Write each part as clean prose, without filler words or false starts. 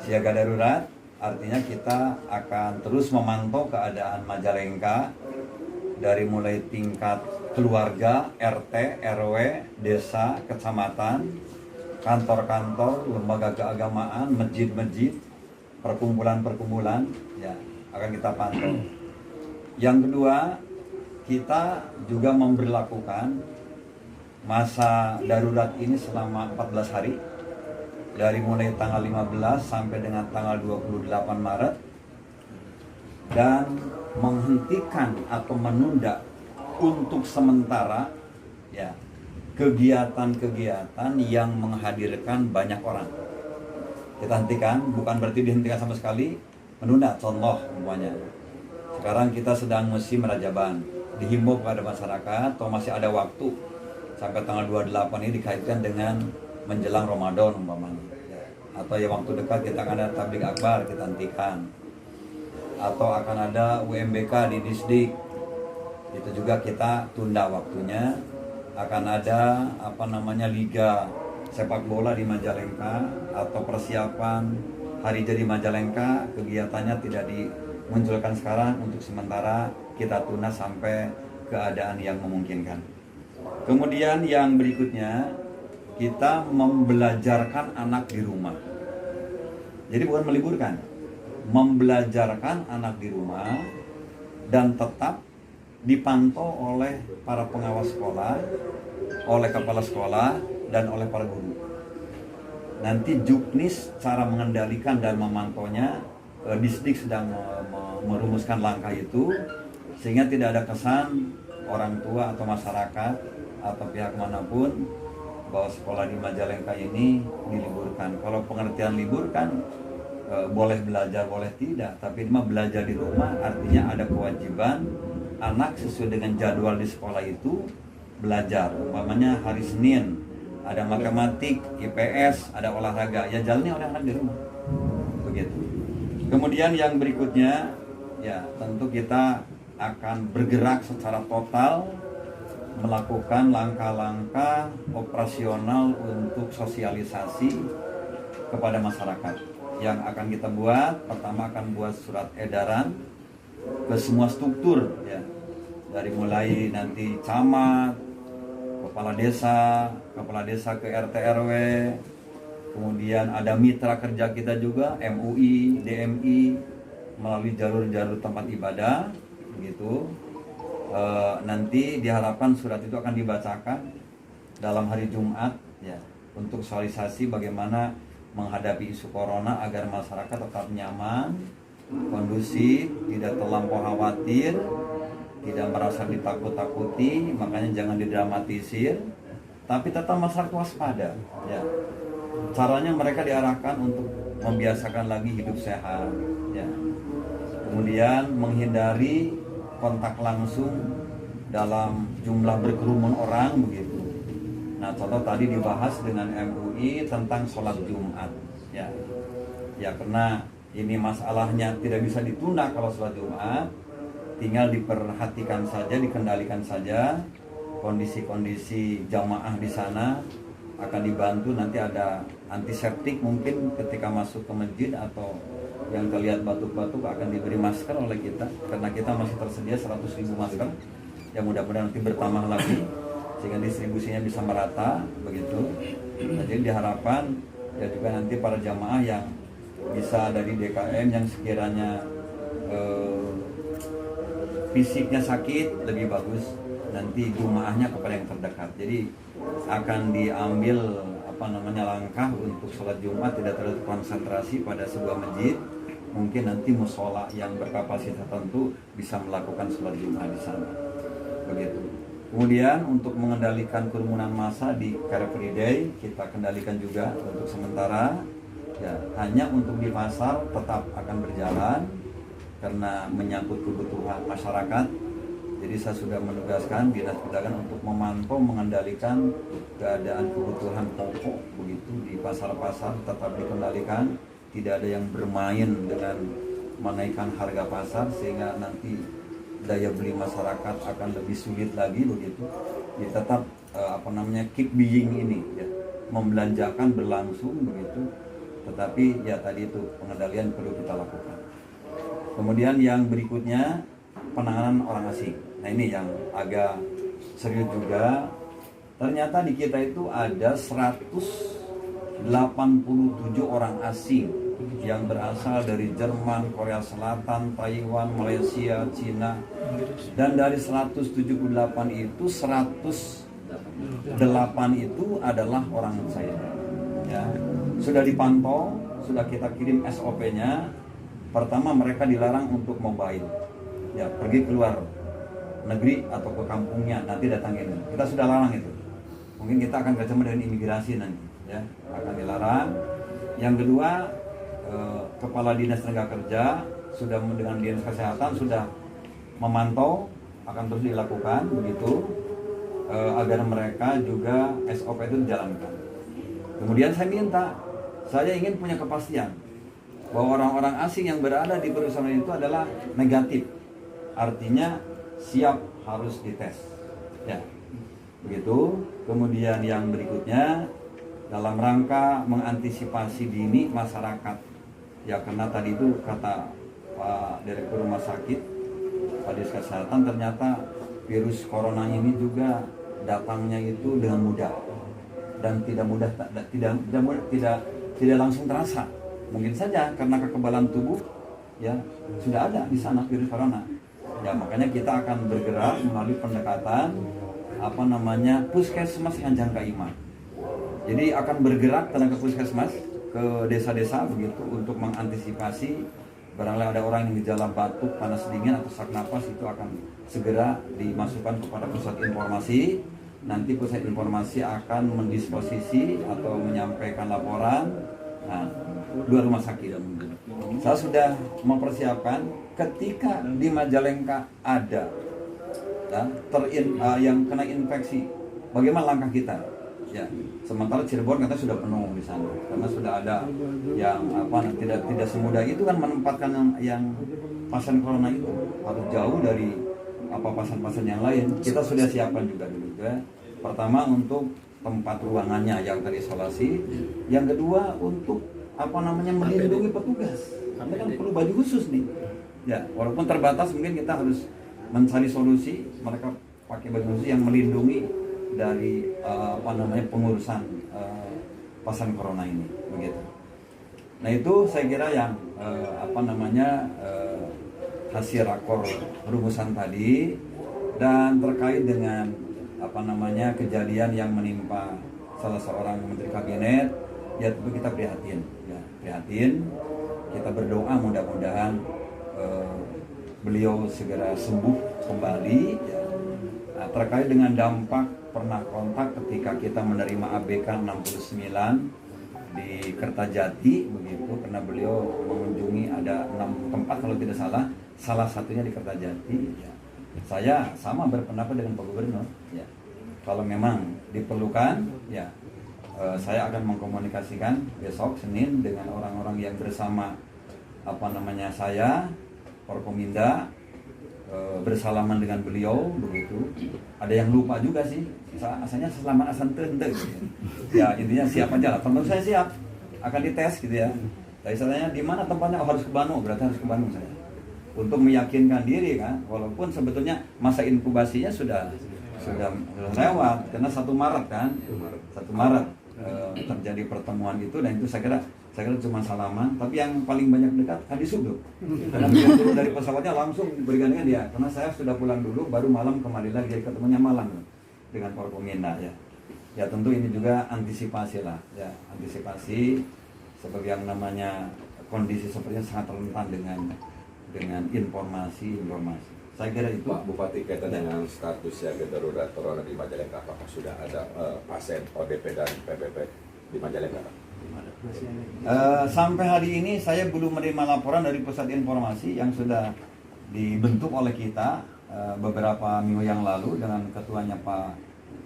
Siaga darurat artinya kita akan terus memantau keadaan Majalengka dari mulai tingkat keluarga, RT, RW, desa, kecamatan, kantor-kantor, lembaga keagamaan, masjid-masjid, perkumpulan-perkumpulan, ya akan kita pantau. Yang kedua, kita juga memberlakukan masa darurat ini selama 14 hari dari mulai tanggal 15 sampai dengan tanggal 28 Maret dan menghentikan atau menunda untuk sementara ya kegiatan-kegiatan yang menghadirkan banyak orang. Kita hentikan, bukan berarti dihentikan sama sekali, menunda. Contoh umpamanya sekarang kita sedang musim Rajaban, dihimbau kepada masyarakat atau masih ada waktu sampai tanggal 28 ini dikaitkan dengan menjelang Ramadan umpamanya, atau ya waktu dekat kita akan ada tabligh akbar, kita hentikan, atau akan ada UMBK di Disdik, itu juga kita tunda waktunya. Akan ada liga sepak bola di Majalengka atau persiapan hari jadi Majalengka, kegiatannya tidak dimunculkan sekarang, untuk sementara kita tunda sampai keadaan yang memungkinkan. Kemudian yang berikutnya, kita membelajarkan anak di rumah. Jadi bukan meliburkan, membelajarkan anak di rumah dan tetap dipantau oleh para pengawas sekolah, oleh kepala sekolah, dan oleh para guru. Nanti Juknis cara mengendalikan dan memantaunya, Disdik sedang merumuskan langkah itu, sehingga tidak ada kesan orang tua atau masyarakat atau pihak manapun bahwa sekolah di Majalengka ini diliburkan. Kalau pengertian libur kan boleh belajar, boleh tidak, tapi ini belajar di rumah artinya ada kewajiban anak sesuai dengan jadwal di sekolah itu belajar. Umpamanya hari Senin ada matematik, IPS, ada olahraga, ya jalani oleh anak di rumah. Begitu. Kemudian yang berikutnya, ya tentu kita akan bergerak secara total melakukan langkah-langkah operasional untuk sosialisasi kepada masyarakat. Yang akan kita buat, pertama akan buat surat edaran ke semua struktur, ya, dari mulai nanti camat, kepala desa ke RT RW, kemudian ada mitra kerja kita juga, MUI, DMI, melalui jalur-jalur tempat ibadah, begitu. Nanti diharapkan surat itu akan dibacakan dalam hari Jumat, ya, untuk sosialisasi bagaimana menghadapi isu corona agar masyarakat tetap nyaman, kondusif, tidak terlampau khawatir, tidak merasa ditakut-takuti, makanya jangan didramatisir, tapi tetap masyarakat waspada, ya. Caranya mereka diarahkan untuk membiasakan lagi hidup sehat, ya. Kemudian menghindari kontak langsung dalam jumlah berkerumun orang, begitu. Nah, contoh tadi dibahas dengan MUI tentang sholat Jumat, ya. Ya, karena ini masalahnya tidak bisa ditunda kalau sholat Jumat, tinggal diperhatikan saja, dikendalikan saja kondisi-kondisi jamaah di sana, akan dibantu. Nanti ada antiseptik mungkin ketika masuk ke masjid, atau yang terlihat batuk-batuk akan diberi masker oleh kita, karena kita masih tersedia 100.000 masker yang mudah-mudahan nanti bertambah lagi sehingga distribusinya bisa merata, begitu. Nah, jadi diharapkan ya juga nanti para jamaah yang bisa dari DKM yang sekiranya fisiknya sakit, lebih bagus nanti jamaahnya kepada yang terdekat. Jadi akan diambil langkah untuk sholat Jumat tidak terkonsentrasi pada sebuah masjid. Mungkin nanti musola yang berkapasitas tertentu bisa melakukan sholat Jumat di sana, begitu. Kemudian untuk mengendalikan kerumunan massa di Car Free Day, kita kendalikan juga untuk sementara, ya, hanya untuk di pasar tetap akan berjalan karena menyangkut kebutuhan masyarakat. Jadi saya sudah menugaskan Dinas Perdagangan untuk memantau, mengendalikan keadaan kebutuhan pokok, begitu, di pasar-pasar tetap dikendalikan, tidak ada yang bermain dengan menaikkan harga pasar sehingga nanti daya beli masyarakat akan lebih sulit lagi, begitu. Jadi tetap keep buying ini, ya, membelanjakan berlangsung, begitu, tetapi ya tadi itu pengendalian perlu kita lakukan. Kemudian yang berikutnya penanganan orang asing. Nah ini yang agak serius juga. Ternyata di kita itu ada 187 orang asing yang berasal dari Jerman, Korea Selatan, Taiwan, Malaysia, Cina. Dan dari 178 itu 108 itu adalah orang saya. Ya. Sudah dipantau, sudah kita kirim SOP-nya. Pertama mereka dilarang untuk mobile. Ya, pergi keluar negeri atau ke kampungnya nanti datangin. Kita sudah larang itu. Mungkin kita akan ketemu dengan imigrasi nanti, ya, akan dilarang. Yang kedua, Kepala Dinas Tenaga Kerja sudah dengan Dinas Kesehatan sudah memantau, akan terus dilakukan begitu agar mereka juga SOP itu dijalankan. Kemudian saya ingin punya kepastian bahwa orang-orang asing yang berada di perusahaan itu adalah negatif, artinya siap harus dites, ya, begitu. Kemudian yang berikutnya dalam rangka mengantisipasi dini masyarakat, ya karena tadi itu kata Pak Direktur Rumah Sakit, Pak Dinas Kesehatan, ternyata virus corona ini juga datangnya itu dengan mudah dan tidak langsung terasa. Mungkin saja karena kekebalan tubuh ya sudah ada di sana virus corona. Ya makanya kita akan bergerak melalui pendekatan puskesmas yang jangka iman. Jadi akan bergerak tenaga puskesmas ke desa-desa begitu untuk mengantisipasi barangkali ada orang yang gejala batuk, panas dingin atau sesak napas, itu akan segera dimasukkan kepada pusat informasi. Nanti pusat informasi akan mendisposisi atau menyampaikan laporan dua rumah sakit. Saya sudah mempersiapkan ketika di Majalengka ada yang kena infeksi, bagaimana langkah kita? Ya, sementara Cirebon katanya sudah penuh di sana karena sudah ada yang tidak semudah itu kan menempatkan yang pasien corona itu harus jauh dari pasien-pasien yang lain. Kita sudah siapkan juga dulu ya. Pertama untuk tempat ruangannya yang terisolasi, yang kedua untuk melindungi petugas. Kita kan perlu baju khusus nih. Ya, walaupun terbatas mungkin kita harus mencari solusi mereka pakai baju khusus yang melindungi dari pengurusan pasien corona ini begitu. Nah itu saya kira yang hasil rakor rumusan tadi, dan terkait dengan kejadian yang menimpa salah seorang menteri kabinet, ya tentu kita prihatin, kita berdoa mudah-mudahan beliau segera sembuh kembali. Ya. Nah, terkait dengan dampak pernah kontak ketika kita menerima ABK 69 di Kertajati begitu, karena beliau mengunjungi ada 6 tempat kalau tidak salah satunya di Kertajati. Ya. Saya sama berpendapat dengan Pak Gubernur. Ya. Kalau memang diperlukan, ya saya akan mengkomunikasikan besok Senin dengan orang-orang yang bersama saya, Forkominda, bersalaman dengan beliau begitu. Ada yang lupa juga sih, asalnya selamat asan tente gitu. Ya intinya siap aja lah, tentu saya siap akan dites gitu ya. Tapi saya di mana tempatnya, harus ke Bandung, berarti harus ke Bandung saya untuk meyakinkan diri kan, walaupun sebetulnya masa inkubasinya sudah lewat karena 1 Maret kan, 1 Maret terjadi pertemuan itu, dan itu saya kira cuma salaman. Tapi yang paling banyak dekat Adi Sudut, karena begitu dari pesawatnya langsung bergandengan dia, karena saya sudah pulang dulu baru malam kembali lagi, jadi ketemunya malam dengan Forkominda ya. Ya tentu ini juga antisipasi lah ya, antisipasi sebagai yang namanya kondisi sepertinya sangat rentan dengan informasi. Saya kira itu. Pak Bupati, kaitan dengan status siaga darurat corona di Majalengka, apakah sudah ada pasien ODP dan PPP di Majalengka? Sampai hari ini saya belum menerima laporan dari pusat informasi yang sudah dibentuk oleh kita beberapa minggu yang lalu dengan ketuanya Pak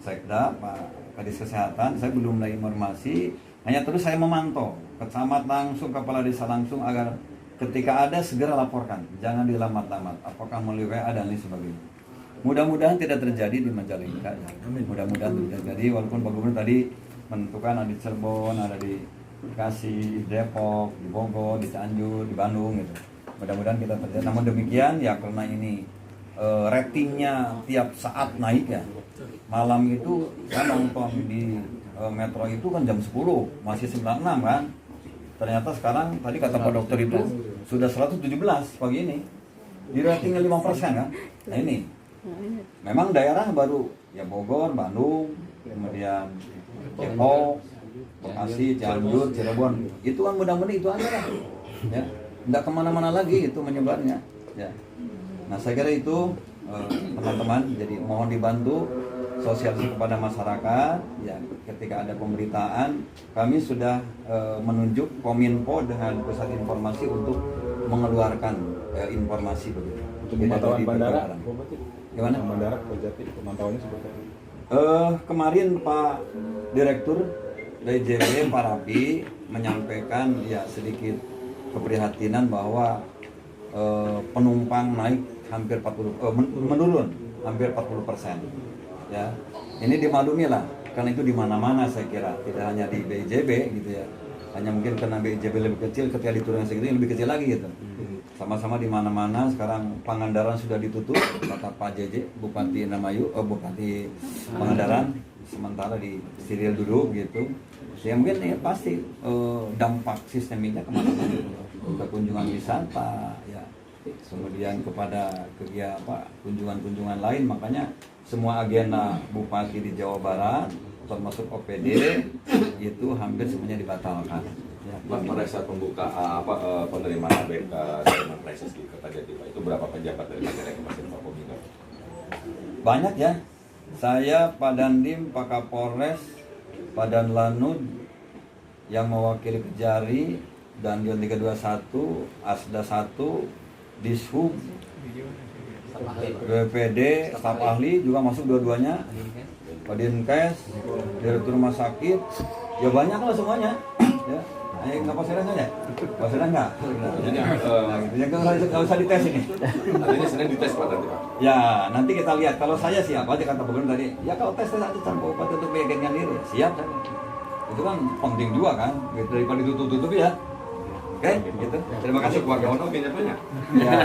Sekda, Pak Kadis Kesehatan. Saya belum menerima informasi, hanya terus saya memantau ke camat langsung, kepala desa langsung, agar ketika ada segera laporkan, jangan dilamat-lamat apakah melalui WA dan lain sebagainya. Mudah-mudahan tidak terjadi di Majalengka ya. Mudah-mudahan tidak terjadi, walaupun Pak Gubernur tadi menentukan ada di Cirebon, ada di Bekasi, Depok, di Bogor, di Cianjur, di Bandung gitu. Mudah-mudahan kita terjadi. Namun demikian ya karena ini ratingnya tiap saat naik ya. Malam itu kan nonton di Metro itu kan jam 10 masih 96 kan. Ternyata sekarang tadi kata Pak Dokter itu sudah 117 pagi ini. Di ratingnya 5% kan. Nah ini memang daerah baru ya Bogor, Bandung, kemudian Depok, Bekasi, Cianjur, Cirebon. Itu kan mudah-mudahan itu aja lah. Ya, nggak kemana-mana lagi itu menyebarnya. Ya. Nah saya kira itu teman-teman, jadi mohon dibantu sosialisasi kepada masyarakat. Ya, ketika ada pemberitaan, kami sudah menunjuk Kominfo dengan pusat informasi untuk mengeluarkan informasi begitu. Untuk pemantauan bandara, gimana? Bandara Kertajati pemantauannya seperti apa? Kemarin Pak Direktur DJB Pak Rapi menyampaikan ya sedikit keprihatinan bahwa penumpang naik hampir 40 menurun hampir 40%. Ya. Ini dimaklumi lah karena itu di mana-mana saya kira, tidak hanya di BJB gitu ya. Hanya mungkin karena BJB lebih kecil, ketika diturunkan segitu lebih kecil lagi gitu. Sama-sama di mana-mana. Sekarang Pangandaran sudah ditutup kata Pak JJ Bupati Indramayu, Bupati Pangandaran, sementara di steril dulu gitu. Ya mungkin ya pasti dampak sistemiknya kemana-mana, ke kunjungan wisata ya, kemudian kepada kegiatan kunjungan-kunjungan lain. Makanya semua agenda bupati di Jawa Barat termasuk OPD itu hampir semuanya dibatalkan. Ya, Pak, pada saat pembukaan penerimaan ABK dengan Prices di Kertajati, Pak, itu berapa pejabat dari Majalengka Pak Pak Kominfo? banyak ya. Saya, Pak Dandim, Pak Kapolres, Pak Danlanut yang mewakili Kejari dan Dion 321, Asda 1, Dishub, BPD, staf ahli juga masuk dua-duanya, Pak Dinkes, Direktur Rumah Sakit, ya banyak lah semuanya. Ya, nggak pasaran aja, pasaran nggak. Jadi Nah, gitu. Yang nggak usah dites ini. artinya sedang dites Pak nanti Pak. Ya, nanti kita lihat. Kalau saya siap aja kata Gubernur tadi. Ya kalau tes aja tanpa obat untuk meyakinkan diri, siap saya. Itu kan penting juga kan, daripada ditutup-tutup ya. Oke, gitu. Terima kasih keluarga. Banyak. Ya.